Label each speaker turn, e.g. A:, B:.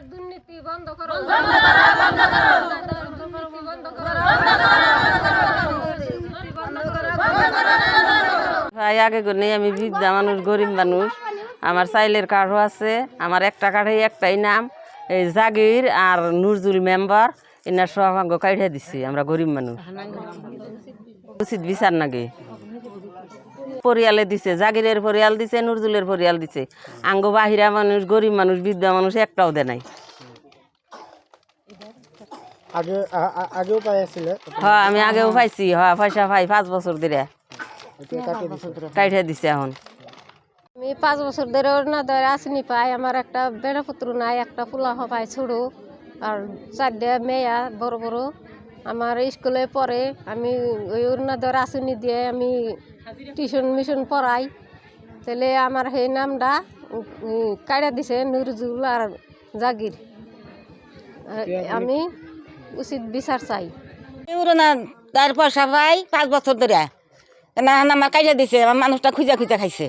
A: দুর্নীতি বন্ধ করো,
B: ভাই আগে করে আমি বৃদ্ধা মানুষ, গরিব মানুষ, আমার চাইলের কার্ডও আছে। আমার একটা কার্ডে একটাই নাম, এই জাগির আর নুরজুল মেম্বার, এনার সহাঙ্গ কাইড়ে দিছি। আমরা গরিব মানুষ, উচিত বিচার নাকি পরিয়ালে দিছে, জাগিরের পরিয়াল দিছে, নুরজুলের পরিয়াল দিছে। আঙ্গ বাহিরা মানুষ, গরিব মানুষ, বৃদ্ধা মানুষ একটাও দেয় নাই। হ্যাঁ আমি আগেও পাইছি, হ্যাঁ পয়সা পাই 5 বছর ধরে কাইটে দিছে। এখন
A: আমি 5 বছর ধরে অরুণোদয় আসনি পাই। আমার একটা বেড়া পুত্র নাই, একটা পোলা পাই ছোট, আর 4টা মেয়া বড় বড়। আমার স্কুলে পড়ে, আমি ওই অরুণোদয় আসনি দিয়ে আমি টিউশন মিশন পড়াই। তাহলে আমার সেই নামটা কাইড়া দিছে নুরজুল আর জাগির। আমি উচিত বিচার চাই।
C: তার পয়সা পাই 5 বছর ধরে না, আমার কাইটা দিছে, আমার মানুষটা খুঁজা খুঁজা খাইছে।